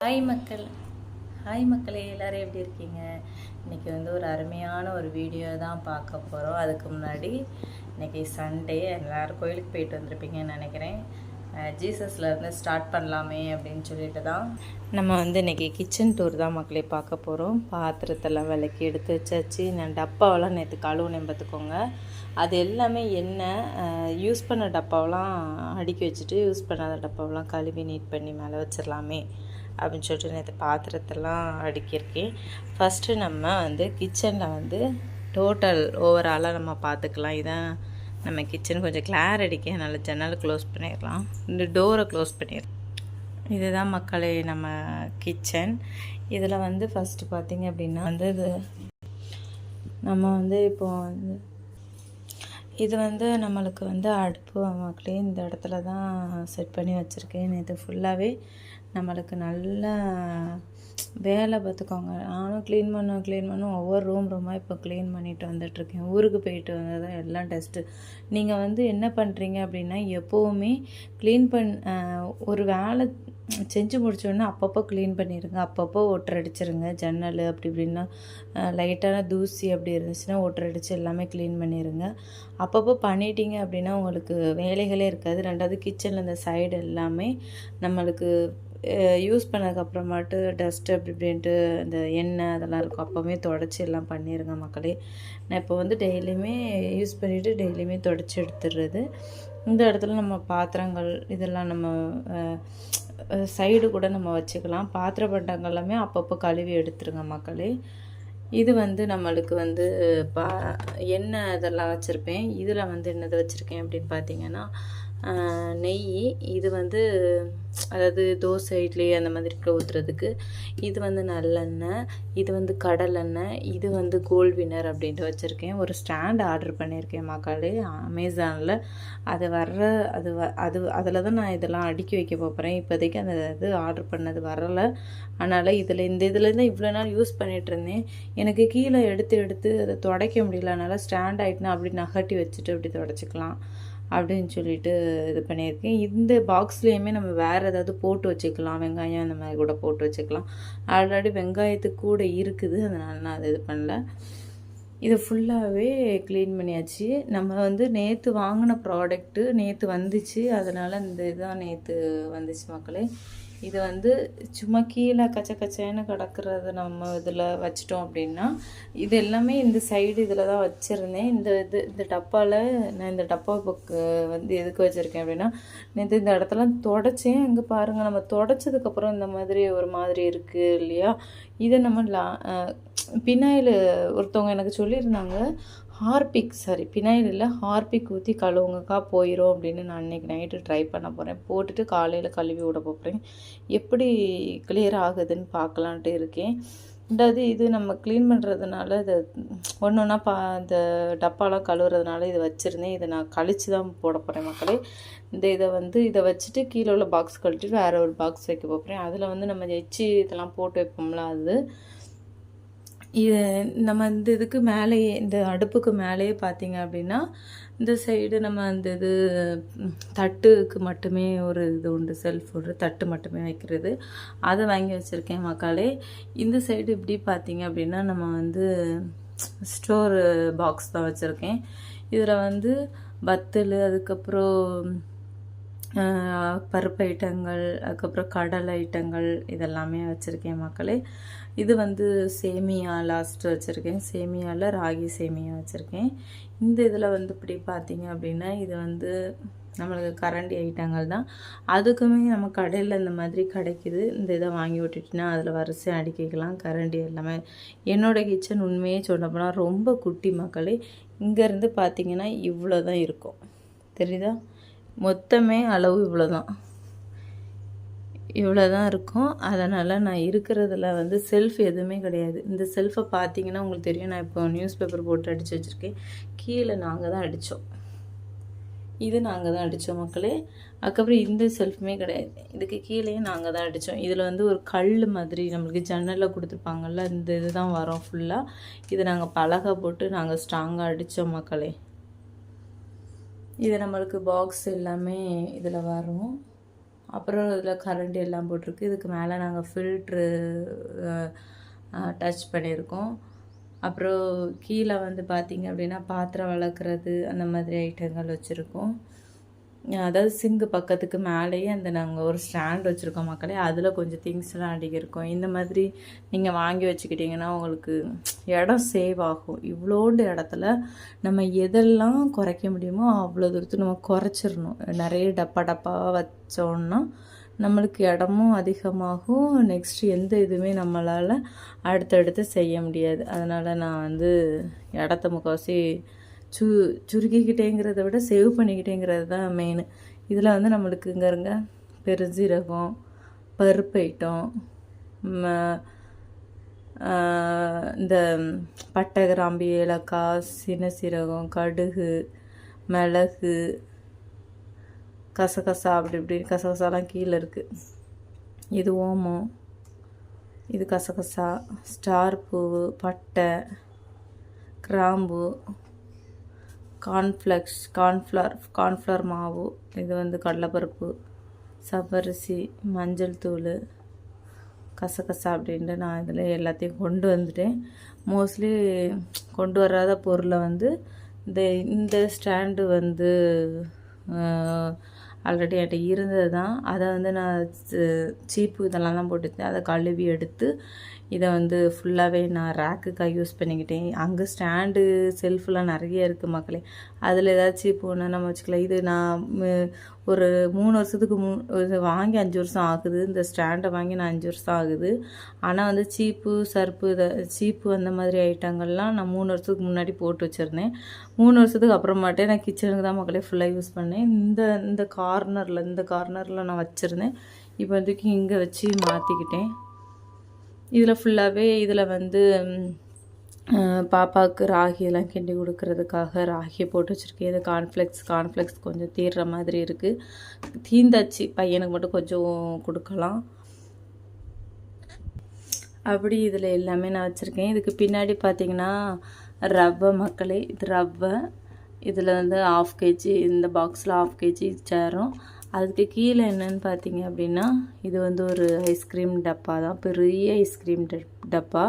Hi மக்கள் hi மக்களே, எல்லோரும் எப்படி இருக்கீங்க? இன்றைக்கி வந்து ஒரு அருமையான ஒரு வீடியோ தான் பார்க்க போகிறோம். அதுக்கு முன்னாடி இன்றைக்கி சண்டே, எல்லோரும் கோயிலுக்கு போயிட்டு வந்திருப்பீங்கன்னு நினைக்கிறேன். ஜீசஸ்லேருந்து ஸ்டார்ட் பண்ணலாமே அப்படின்னு சொல்லிட்டு தான் நம்ம வந்து இன்றைக்கி கிச்சன் டூர் தான் மக்களே பார்க்க போகிறோம். பாத்திரத்தெல்லாம் விளக்கி எடுத்து வச்சாச்சு. நான் டப்பாவெல்லாம் நேற்று கழுவுனேன் பார்த்துக்கோங்க. அது எல்லாமே எண்ணெய் யூஸ் பண்ண டப்பாவெல்லாம் அடுக்கி வச்சுட்டு யூஸ் பண்ணாத டப்பாவெல்லாம் கழுவி நீட் பண்ணி மேலே வச்சிடலாமே அப்படின்னு சொல்லிட்டு நேற்று பாத்திரத்தெல்லாம் அடுக்கியிருக்கேன். ஃபஸ்ட்டு நம்ம வந்து கிச்சனில் வந்து டோட்டல் ஓவராலாக நம்ம பார்த்துக்கலாம். இதான் நம்ம கிச்சன். கொஞ்சம் கிளார் அடிக்க நல்ல ஜன்னல் க்ளோஸ் பண்ணிடலாம், இந்த டோரை க்ளோஸ் பண்ணிடலாம். இதுதான் மக்களே நம்ம கிச்சன். இதில் வந்து ஃபஸ்ட்டு பார்த்திங்க அப்படின்னா வந்து நம்ம வந்து இப்போ வந்து இது வந்து நம்மளுக்கு வந்து அடுப்பு மக்களே இந்த இடத்துல தான் செட் பண்ணி வச்சுருக்கேன். நேற்று ஃபுல்லாகவே நம்மளுக்கு நல்ல வேலை பார்த்துக்கோங்க. நானும் க்ளீன் பண்ணும் ஒவ்வொரு ரூமாக இப்போ க்ளீன் பண்ணிட்டு வந்துட்டுருக்கேன். ஊருக்கு போயிட்டு வந்தது தான் எல்லாம் டெஸ்ட்டு. நீங்கள் வந்து என்ன பண்ணுறீங்க அப்படின்னா, எப்போவுமே க்ளீன் ஒரு வேலை செஞ்சு முடிச்சோடனே அப்பப்போ க்ளீன் பண்ணிடுங்க. அப்பப்போ ஒட்டரை அடிச்சிருங்க. ஜன்னல் அப்படி இப்படின்னா லைட்டான தூசி அப்படி இருந்துச்சுன்னா ஒட்டரை அடித்து எல்லாமே க்ளீன் பண்ணிடுங்க. அப்பப்போ பண்ணிட்டீங்க அப்படின்னா உங்களுக்கு வேலைகளே இருக்காது. ரெண்டாவது கிச்சனில் இந்த சைடு எல்லாமே நம்மளுக்கு யூஸ் பண்ணதுக்கப்புறமாட்டு டஸ்ட்டு அப்படி இப்படின்ட்டு இந்த எண்ணெய் அதெல்லாம் இருக்கும். அப்போவுமே தொடச்சி எல்லாம் பண்ணிடுங்க மக்களே. நான் இப்போ வந்து டெய்லியுமே யூஸ் பண்ணிவிட்டு டெய்லியுமே தொடச்சி எடுத்துடுறது. இந்த இடத்துல நம்ம பாத்திரங்கள் இதெல்லாம் நம்ம சைடு கூட நம்ம வச்சுக்கலாம். பாத்திர பண்டங்கள் எல்லாமே அப்பப்போ கழுவி எடுத்துருங்க மக்களே. இது வந்து நம்மளுக்கு வந்து எண்ணெய் இதெல்லாம் வச்சுருப்பேன். இதில் வந்து என்னது வச்சுருக்கேன் அப்படின்னு பார்த்தீங்கன்னா நெய். இது வந்து அதாவது தோசை இட்லி அந்த மாதிரி ஊற்றுறதுக்கு. இது வந்து நல்லெண்ணெய், இது வந்து கடலெண்ணெய், இது வந்து கோல்ட் வின்னர் அப்படின்ட்டு வச்சுருக்கேன். ஒரு ஸ்டாண்ட் ஆர்டர் பண்ணியிருக்கேன் மக்களே அமேசானில். அது அதில் தான் நான் இதெல்லாம் அடுக்கி வைக்க போகிறேன். இப்போதைக்கு அந்த இது ஆர்டர் பண்ணது வரலை. அதனால் இதுலேருந்து இவ்வளோ நாள் யூஸ் பண்ணிகிட்டு இருந்தேன். எனக்கு கீழே எடுத்து அதை துடைக்க முடியல. அதனால் ஸ்டாண்ட் ஆகிட்டுனா அப்படி நகட்டி வச்சுட்டு அப்படி துடைச்சிக்கலாம் அப்படின்னு சொல்லிட்டு இது பண்ணியிருக்கேன். இந்த பாக்ஸ்லேயுமே நம்ம வேறு ஏதாவது போட்டு வச்சுக்கலாம். வெங்காயம் அந்த மாதிரி கூட போட்டு வச்சுக்கலாம். ஆல்ரெடி வெங்காயத்துக்கு கூட இருக்குது, அதனால் நான் அது இது பண்ணல. இதை ஃபுல்லாகவே க்ளீன் பண்ணியாச்சு. நம்ம வந்து நேற்று வாங்கின ப்ராடக்ட்டு நேற்று வந்துச்சு, அதனால் இந்த இதுதான் நேற்று வந்துச்சு மக்களே. இது வந்து சும்மா கீழே கச்சன்னு கிடக்கிறத நம்ம இதில் வச்சிட்டோம் அப்படின்னா, இது எல்லாமே இந்த சைடு இதில் தான் வச்சுருந்தேன். இந்த டப்பாவில் நான் இந்த டப்பா புக்கு வந்து எதுக்கு வச்சுருக்கேன் அப்படின்னா, நேற்று இந்த இடத்தெல்லாம் தொடச்சேன். இங்கே பாருங்கள், நம்ம தொடச்சதுக்கப்புறம் இந்த மாதிரி ஒரு மாதிரி இருக்குது இல்லையா? இதை நம்ம பினாயில் ஒருத்தவங்க எனக்கு சொல்லியிருந்தாங்க, பினாயில் இல்லை ஹார்பிக் ஊற்றி கழுவுங்கக்கா போயிடும் அப்படின்னு. நான் அன்றைக்கி நைட்டு ட்ரை பண்ண போகிறேன். போட்டுட்டு காலையில் கழுவி விட போகிறேன். எப்படி கிளியர் ஆகுதுன்னு பார்க்கலான்ட்டு இருக்கேன். ரெண்டாவது இது நம்ம க்ளீன் பண்ணுறதுனால இதை ஒன்று ஒன்றா இந்த டப்பாலாம் கழுவுறதுனால இதை வச்சுருந்தேன். இதை நான் கழித்து தான் போட போகிறேன் மக்களே. இதை வச்சுட்டு கீழே உள்ள பாக்ஸ் கழிச்சிட்டு வேறு ஒரு பாக்ஸ் வைக்க போகிறேன். அதில் வந்து நம்ம எச்சி இதெல்லாம் போட்டு வைப்போம்ல, அது இது நம்ம இந்த இதுக்கு மேலேயே இந்த அடுப்புக்கு மேலேயே பார்த்தீங்க அப்படின்னா இந்த சைடு நம்ம அந்த இது தட்டுக்கு மட்டுமே ஒரு இது உண்டு, செல்ஃப் ஒரு தட்டு மட்டுமே வைக்கிறது. அதை வாங்கி வச்சுருக்கேன் மக்களே. இந்த சைடு இப்படி பார்த்தீங்க அப்படின்னா நம்ம வந்து ஸ்டோர் பாக்ஸ் தான் வச்சுருக்கேன். இதில் வந்து வத்தல், அதுக்கப்புறம் பருப்பு ஐட்டங்கள், அதுக்கப்புறம் கடலை ஐட்டங்கள் இதெல்லாமே வச்சுருக்கேன் மக்களே. இது வந்து சேமியா லாஸ்ட்டு வச்சுருக்கேன். சேமியாவில் ராகி சேமியா வச்சுருக்கேன். இந்த இதில் வந்து இப்படி பார்த்தீங்க அப்படின்னா இது வந்து நம்மளுக்கு கரண்டி ஐட்டங்கள் தான். அதுக்குமே நம்ம கடையில் இந்த மாதிரி கிடைக்கிது. இந்த இதை வாங்கி விட்டுட்டுனா அதில் வரிசை அடுக்கிக்கலாம் கரண்டி எல்லாமே. என்னோடய கிச்சன் உண்மையே சொல்லப்போனால் ரொம்ப குட்டி மக்களே. இங்கேருந்து பார்த்தீங்கன்னா இவ்வளோ தான் இருக்கும், தெரியுதா? மொத்தமே அளவு இவ்வளோ தான் இருக்கும். அதனால் நான் இருக்கிறதுல வந்து செல்ஃப் எதுவுமே கிடையாது. இந்த செல்ஃபை பார்த்தீங்கன்னா உங்களுக்கு தெரியும், நான் இப்போ நியூஸ் பேப்பர் போட்டு அடித்து வச்சுருக்கேன். கீழே நாங்கள் தான் அடித்தோம், இது நாங்கள் தான் அடித்தோம் மக்களே. அதுக்கப்புறம் இந்த செல்ஃபுமே கிடையாது, இதுக்கு கீழேயும் நாங்கள் தான் அடித்தோம். இதில் வந்து ஒரு கல் மாதிரி நம்மளுக்கு ஜன்னலில் கொடுத்துருப்பாங்கள்ல, இந்த இது தான் வரும் ஃபுல்லாக. இதை நாங்கள் பலகை போட்டு நாங்கள் ஸ்ட்ராங்காக அடித்தோம் மக்களே. இது நம்மளுக்கு பாக்ஸ் எல்லாமே இதில் வரும். அப்புறம் இதில் கரண்டி எல்லாம் போட்டிருக்கு. இதுக்கு மேலே நாங்கள் ஃபில்ட்ரு டச் பண்ணியிருக்கோம். அப்புறம் கீழே வந்து பார்த்திங்க அப்படின்னா பாத்திரம் வளர்க்குறது அந்த மாதிரி ஐட்டங்கள் வச்சுருக்கோம். அதாவது சிங்கு பக்கத்துக்கு மேலேயே நாங்கள் ஒரு ஸ்டாண்ட் வச்சுருக்கோம் மக்களே. அதில் கொஞ்சம் திங்ஸ்லாம் அடிக்கிருக்கோம். இந்த மாதிரி நீங்கள் வாங்கி வச்சுக்கிட்டிங்கன்னா உங்களுக்கு இடம் சேவ் ஆகும். இவ்வளோண்டு இடத்துல நம்ம எதெல்லாம் குறைக்க முடியுமோ அவ்வளோ தூரத்துக்கு நம்ம குறைச்சிடணும். நிறைய டப்பாவாக வச்சோன்னா நம்மளுக்கு இடமும் அதிகமாகும். நெக்ஸ்ட்டு எந்த இதுவுமே நம்மளால் அடுத்தடுத்து செய்ய முடியாது. அதனால் நான் வந்து இடத்த முக்கால்வாசி சுருக்கிக்கிட்டேங்கிறத விட சேவ் பண்ணிக்கிட்டேங்கிறது தான் மெயின். இதில் வந்து நம்மளுக்கு இங்கே இருங்க பெருஞ்சீரகம், பருப்பு ஐட்டம், இந்த பட்டை, கிராம்பு, ஏலக்காய், சின்ன சீரகம், கடுகு, மிளகு, கசகசா, அப்படி இப்படின்னு கசகசாலாம் கீழே இருக்குது. இது ஓமம், இது கசகசா, ஸ்டார் பூ, பட்டை, கிராம்பு, கார்ன்ஃப்ளவர் மாவு, இது வந்து கடலைப்பருப்பு, சப்பரிசி, மஞ்சள் தூள், கசகசா அப்படின்ட்டு நான் இதில் எல்லாத்தையும் கொண்டு வந்துட்டேன். மோஸ்ட்லி கொண்டு வராத பொருளை வந்து இந்த ஸ்டாண்டு வந்து ஆல்ரெடி என்கிட்ட இருந்தது தான். அதை வந்து நான் சீப்பு இதெல்லாம் தான் போட்டுருந்தேன். அதை கழுவி எடுத்து இதை வந்து ஃபுல்லாகவே நான் ரேக்குக்காக யூஸ் பண்ணிக்கிட்டேன். அங்கே ஸ்டாண்டு செல்ஃபெலாம் நிறைய இருக்குது மக்களே. அதில் ஏதாச்சும் ஒன்று நம்ம வச்சுக்கலாம். இது நான் ஒரு 3 வருஷத்துக்கு வாங்கி 5 வருஷம் ஆகுது. இந்த ஸ்டாண்டை வாங்கி நான் 5 வருஷம் ஆகுது. ஆனால் வந்து சீப்பு அந்த மாதிரி ஐட்டங்கள்லாம் நான் 3 வருஷத்துக்கு முன்னாடி போட்டு வச்சுருந்தேன். 3 வருஷத்துக்கு அப்புறமாட்டே நான் கிச்சனுக்கு தான் மக்களே ஃபுல்லாக யூஸ் பண்ணேன். இந்த கார்னரில் நான் வச்சுருந்தேன். இப்போ வந்துக்கு இங்கே வச்சு மாற்றிக்கிட்டேன். இதில் ஃபுல்லாகவே இதில் வந்து பாப்பாவுக்கு ராகியெல்லாம் கிண்டி கொடுக்கறதுக்காக ராகியை போட்டு வச்சுருக்கேன். இது கார்ன்ஃப்ளெக்ஸ் கொஞ்சம் தீர்ற மாதிரி இருக்குது. தீந்தாச்சு, பையனுக்கு மட்டும் கொஞ்சம் கொடுக்கலாம். அப்படி இதில் எல்லாமே நான் வச்சுருக்கேன். இதுக்கு பின்னாடி பார்த்திங்கன்னா ரவை மக்களே. இது ரவை. இதில் வந்து 1/2 kg, இந்த பாக்ஸில் 1/2 kg சேரும். அதுக்கு கீழே என்னென்னு பார்த்தீங்க அப்படின்னா இது வந்து ஒரு ஐஸ்கிரீம் டப்பா தான், பெரிய ஐஸ்கிரீம் டப்பா.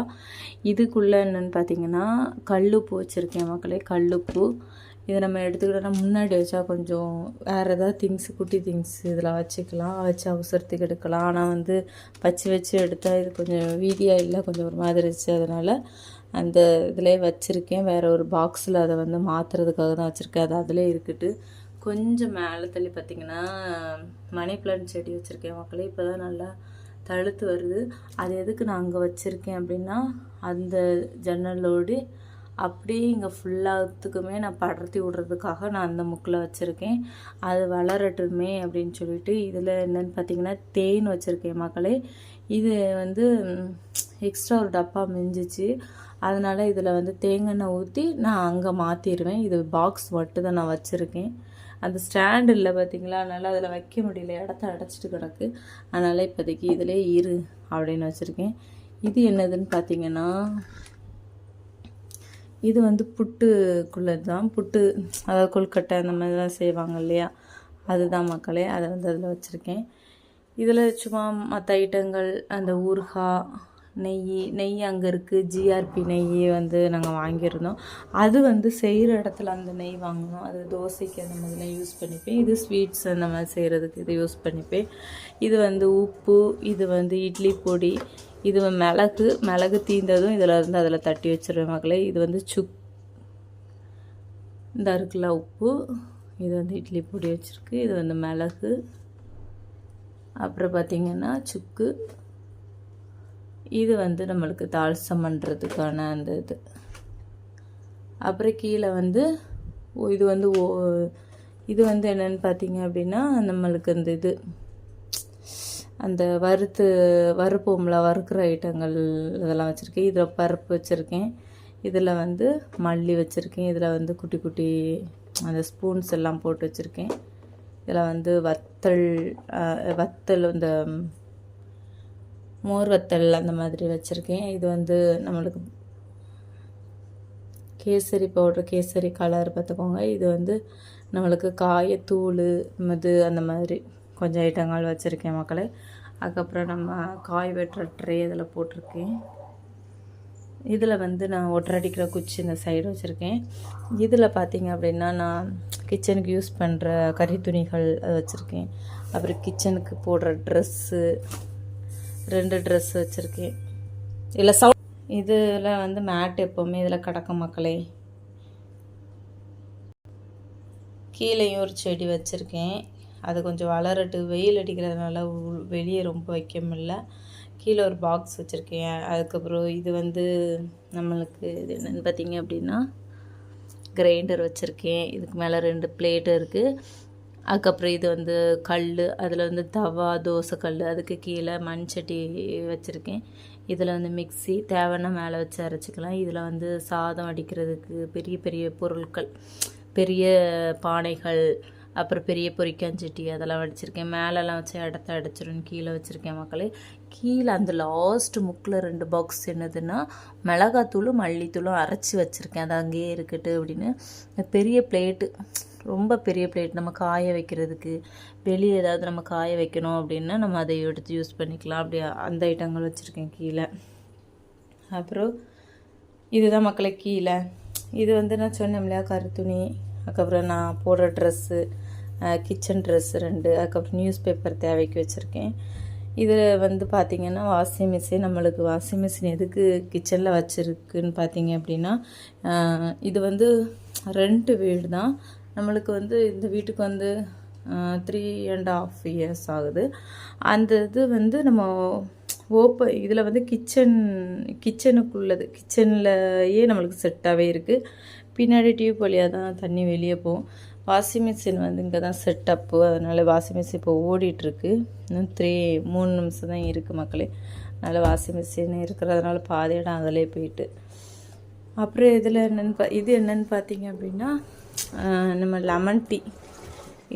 இதுக்குள்ளே என்னென்னு பார்த்தீங்கன்னா கல்லுப்பு வச்சுருக்கேன் மக்களே. கல்லுப்பு இதை நம்ம எடுத்துக்கிட்டோன்னா முன்னாடி வச்சா கொஞ்சம் வேறு ஏதாவது குட்டி திங்ஸ் இதில் வச்சுக்கலாம், வச்சு அவசரத்துக்கு எடுக்கலாம். ஆனால் வந்து வச்சு எடுத்தால் இது கொஞ்சம் வீதியாக இல்லை, கொஞ்சம் ஒரு மாதிரி இருந்துச்சு. அதனால் அந்த இதிலே வச்சுருக்கேன். வேறு ஒரு பாக்ஸில் அதை வந்து மாற்றுறதுக்காக தான் வச்சுருக்கேன். அது அதிலே இருக்கட்டு. கொஞ்சம் மேலே தள்ளி பார்த்திங்கன்னா மணி பிளான்ட் செடி வச்சுருக்கேன் மக்களே. இப்போ தான் நல்லா தழுத்து வருது. அது எதுக்கு நான் அங்கே வச்சுருக்கேன் அப்படின்னா அந்த ஜன்னலோடு அப்படியே இங்கே ஃபுல்லாத்துக்குமே நான் படர்த்தி விடுறதுக்காக நான் அந்த முக்கில் வச்சுருக்கேன். அது வளரட்டுமே அப்படின்னு சொல்லிட்டு இதில் என்னென்னு பார்த்திங்கன்னா தேன் வச்சுருக்கேன் மக்களே. இது வந்து எக்ஸ்ட்ரா ஒரு டப்பா மிஞ்சிச்சு. அதனால் இதில் வந்து தேங்காய் ஊற்றி நான் அங்கே மாற்றிடுவேன். இது பாக்ஸ் மட்டும் தான் நான் வச்சுருக்கேன். அந்த ஸ்டாண்டு இல்லை பார்த்திங்களா, அதனால் அதில் வைக்க முடியல, இடத்த அடைச்சிட்டு கிடக்கு. அதனால் இப்போதைக்கு இதிலே இரு அப்படின்னு வச்சுருக்கேன். இது என்னதுன்னு பார்த்திங்கன்னா இது வந்து புட்டுக்குள்ளது தான். புட்டு அதாவது கொழுக்கட்டை அந்த மாதிரிலாம் செய்வாங்க இல்லையா, அதுதான் மக்களே. அதை வந்து அதில் வச்சுருக்கேன். இதில் சும்மா மற்ற ஐட்டங்கள், அந்த ஊறுகாய், நெய் அங்கே இருக்குது. ஜிஆர்பி நெய் வந்து நாங்கள் வாங்கியிருந்தோம். அது வந்து செய்கிற இடத்துல அந்த நெய் வாங்கினோம். அது தோசைக்கு அந்த மாதிரிலாம் யூஸ் பண்ணிப்பேன். இது ஸ்வீட்ஸ் அந்த மாதிரி செய்கிறதுக்கு இது யூஸ் பண்ணிப்பேன். இது வந்து உப்பு, இது வந்து இட்லி பொடி, இது மிளகு தீந்ததும் இதில் இருந்து அதில் தட்டி வச்சுருவேன் மக்களே. இது வந்து இந்த இருக்குல்ல உப்பு, இது வந்து இட்லி பொடி வச்சுருக்கு. இது வந்து மிளகு, அப்புறம் பார்த்திங்கன்னா சுக்கு, இது வந்து நம்மளுக்கு தால்சம் பண்ணுறதுக்கான அந்த இது. அப்புறம் கீழே வந்து இது வந்து என்னென்னு பார்த்தீங்க அப்படின்னா நம்மளுக்கு அந்த இது அந்த வறுப்போம்ல, வறுக்கிற ஐட்டங்கள் இதெல்லாம் வச்சுருக்கேன். இதில் பருப்பு வச்சுருக்கேன். இதில் வந்து மல்லி வச்சுருக்கேன். இதில் வந்து குட்டி குட்டி அந்த ஸ்பூன்ஸ் எல்லாம் போட்டு வச்சுருக்கேன். இதில் வந்து வத்தல் இந்த மோர் வத்தல் அந்த மாதிரி வச்சுருக்கேன். இது வந்து நம்மளுக்கு கேசரி பவுடர், கேசரி கலர் பார்த்துக்கோங்க. இது வந்து நம்மளுக்கு காயத்தூள் அந்த மாதிரி கொஞ்சம் ஐட்டங்கள் வச்சுருக்கேன் மக்களே. அதுக்கப்புறம் நம்ம காய் வெட்டுற ட்ரே இதில் போட்டிருக்கேன். இதில் வந்து நான் ஒட்டரடிக்கிற குச்சி இந்த சைடு வச்சுருக்கேன். இதில் பார்த்திங்க அப்படின்னா நான் கிச்சனுக்கு யூஸ் பண்ணுற கறி துணிகள் அது வச்சுருக்கேன். அப்புறம் கிச்சனுக்கு போடுற ட்ரெஸ்ஸு 2 ட்ரெஸ் வச்சுருக்கேன். இல்லை இதில் வந்து மேட் எப்போவுமே இதில் கிடக்கும் மக்களே. கீழேயும் ஒரு செடி வச்சுருக்கேன். அது கொஞ்சம் வளரட்டு, வெயில் அடிக்கிறதுனால வெளியே ரொம்ப வைக்க முடியல. கீழே ஒரு பாக்ஸ் வச்சுருக்கேன். அதுக்கப்புறம் இது வந்து நம்மளுக்கு இது என்னென்னு பார்த்திங்க அப்படின்னா கிரைண்டர் வச்சுருக்கேன். இதுக்கு மேலே 2 பிளேட்டு இருக்குது. அதுக்கப்புறம் இது வந்து கல், அதில் வந்து தவா தோசை கல், அதுக்கு கீழே மண் சட்டி வச்சுருக்கேன். இதில் வந்து மிக்ஸி தேவைன்னா மேலே வச்சு அரைச்சிக்கலாம். இதில் வந்து சாதம் அடிக்கிறதுக்கு பெரிய பெரிய பொருட்கள், பெரிய பானைகள், அப்புறம் பெரிய பொரிக்காஞ்சட்டி அதெல்லாம் வச்சுருக்கேன். மேலெல்லாம் வச்சு இடத்த அடைச்சிருன்னு கீழே வச்சுருக்கேன் மக்களே. கீழே அந்த லாஸ்ட் முக்கில் 2 பாக்ஸ் என்னதுன்னா மிளகாத்தூளும் மல்லித்தூளும் அரைச்சி வச்சுருக்கேன். அது அங்கேயே இருக்கட்டு அப்படின்னு. இந்த பெரிய பிளேட்டு, ரொம்ப பெரிய பிளேட், நம்ம காய வைக்கிறதுக்கு, வெளியே ஏதாவது நம்ம காய வைக்கணும் அப்படின்னா நம்ம அதை எடுத்து யூஸ் பண்ணிக்கலாம். அப்படி அந்த ஐட்டங்கள் வச்சுருக்கேன் கீழே. அப்புறம் இதுதான் மக்களை கீழே. இது வந்து நான் சொன்னேன் இல்லையா கருத்துணி, அதுக்கப்புறம் நான் போடுற ட்ரெஸ்ஸு, கிச்சன் ட்ரெஸ்ஸு 2, அதுக்கப்புறம் நியூஸ் பேப்பர் தேவைக்கு வச்சுருக்கேன். இது வந்து பார்த்திங்கன்னா வாஷிங் மிஷின். நம்மளுக்கு வாஷிங் மிஷின் எதுக்கு கிச்சனில் வச்சுருக்குன்னு பார்த்திங்க அப்படின்னா இது வந்து ரெண்ட் வீடு தான். நம்மளுக்கு வந்து இந்த வீட்டுக்கு வந்து 3.5 இயர்ஸ் ஆகுது. அந்த இது வந்து நம்ம இதில் வந்து கிச்சனுக்குள்ளது, கிச்சன்லையே நம்மளுக்கு செட்டாகவே இருக்குது. பின்னாடி டியூப் வழியாக தான் தண்ணி வெளியே போகும். வாஷிங் மிஷின் வந்து இங்கே தான் செட்டப்பு. அதனால் வாஷிங் மிஷின் இப்போ ஓடிட்டுருக்கு. இன்னும் 3 நிமிஷம் தான் இருக்குது மக்களே. அதனால் வாஷிங் மிஷின் இருக்கிறதுனால பாதி இடம் அதிலே போயிட்டு. அப்புறம் இதில் இது என்னென்னு பார்த்தீங்க அப்படின்னா நம்ம லெமன் டீ.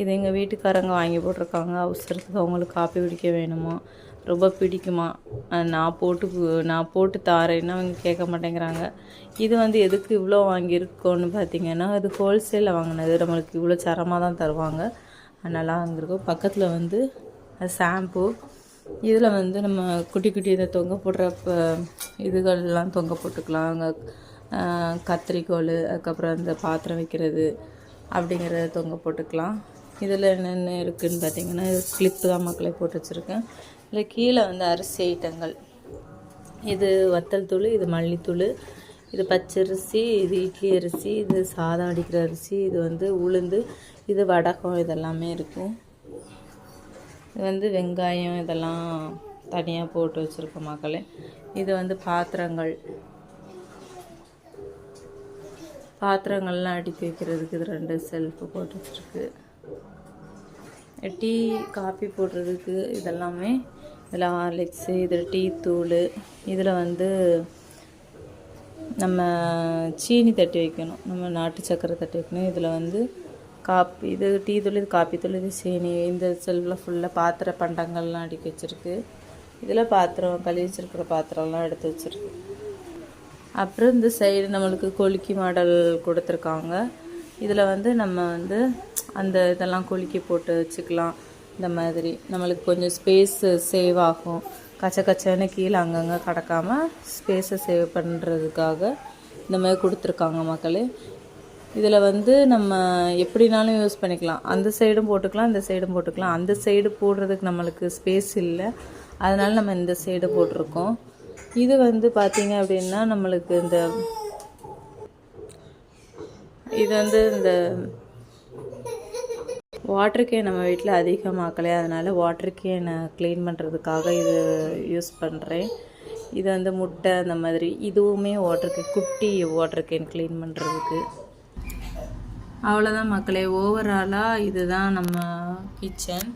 இது எங்கள் வீட்டுக்காரங்க வாங்கி போட்டிருக்காங்க. அவசரத்துக்கு அவங்களுக்கு காப்பி குடிக்க வேணுமா, ரொம்ப பிடிக்குமா, நான் போட்டு தாரேன்னா அவங்க கேட்க மாட்டேங்கிறாங்க. இது வந்து எதுக்கு இவ்வளோ வாங்கியிருக்கோன்னு பார்த்தீங்கன்னா அது ஹோல்சேலில் வாங்கினது. நம்மளுக்கு இவ்வளோ சரமாக தான் தருவாங்க, அதனால வாங்கியிருக்கோம். பக்கத்தில் வந்து ஷாம்பு. இதில் வந்து நம்ம குட்டி குட்டி இதை தொங்க போடுற இதுகள்லாம் தொங்க போட்டுக்கலாம். அங்கே கத்திரிக்கோல், அதுக்கப்புறம் அந்த பாத்திரம் வைக்கிறது அப்படிங்கிறத தொங்க போட்டுக்கலாம். இதில் என்னென்ன இருக்குதுன்னு பார்த்தீங்கன்னா இது கிளிப்பு தான் மக்களை போட்டு வச்சுருக்கேன். இல்லை கீழே வந்து அரிசி ஐட்டங்கள். இது வத்தல் தூள், இது மல்லித்தூள், இது பச்சரிசி, இது இட்லி அரிசி, இது சாதம் அடிக்கிற அரிசி, இது வந்து உளுந்து, இது வடகம், இதெல்லாமே இருக்கும். இது வந்து வெங்காயம் இதெல்லாம் தனியாக போட்டு வச்சுருக்கோம் மக்களே. இது வந்து பாத்திரங்கள்லாம் அடுக்கி வைக்கிறதுக்கு இது 2 செல்ஃபு போட்டு வச்சுருக்கு. டீ காப்பி போடுறதுக்கு இதெல்லாமே. இதில் ஹார்லிக்ஸு, இதில் டீ தூள், இதில் வந்து நம்ம சீனி தட்டி வைக்கணும், நம்ம நாட்டு சக்கரை தட்டி வைக்கணும். இதில் வந்து இது டீ தூள், இது காப்பி தூள், இது சீனி. இந்த செல்ஃபில் ஃபுல்லாக பாத்திர பண்டங்கள்லாம் அடுக்கி வச்சுருக்கு. இதில் பாத்திரம் கழுவி வச்சுருக்கிற பாத்திரம்லாம் எடுத்து வச்சுருக்கு. அப்புறம் இந்த சைடு நம்மளுக்கு கொலுக்கி மாடல் கொடுத்துருக்காங்க. இதில் வந்து நம்ம வந்து அந்த இதெல்லாம் கொலுக்கி போட்டு வச்சுக்கலாம். இந்த மாதிரி நம்மளுக்கு கொஞ்சம் ஸ்பேஸு சேவ் ஆகும். கச்சன்னு கீழே அங்கங்கே கிடக்காமல் ஸ்பேஸை சேவ் பண்ணுறதுக்காக இந்த மாதிரி கொடுத்துருக்காங்க மக்களே. இதில் வந்து நம்ம எப்படினாலும் யூஸ் பண்ணிக்கலாம். அந்த சைடும் போட்டுக்கலாம், இந்த சைடும் போட்டுக்கலாம். அந்த சைடு போடுறதுக்கு நம்மளுக்கு ஸ்பேஸ் இல்லை, அதனால் நம்ம இந்த சைடு போட்டிருக்கோம். இது வந்து பார்த்திங்க அப்படின்னா நம்மளுக்கு இது வந்து இந்த வாட்டர் கேன் நம்ம வீட்டில் அதிகமாக்கலை, அதனால் வாட்டர் கேனை க்ளீன் பண்ணுறதுக்காக இது யூஸ் பண்ணுறேன். இது வந்து முட்டை அந்த மாதிரி, இதுவுமே குட்டி வாட்டர் கேன் க்ளீன் பண்ணுறதுக்கு. அவ்வளோதான் மக்களே. ஓவராலாக இதுதான் நம்ம கிச்சன்.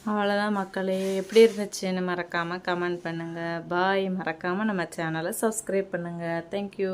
அவ்வளோதான் மக்களே. எப்படி இருந்துச்சுன்னு மறக்காமல் கமெண்ட் பண்ணுங்கள். பாய். மறக்காமல் நம்ம சேனலை சப்ஸ்கிரைப் பண்ணுங்கள். தேங்க்யூ.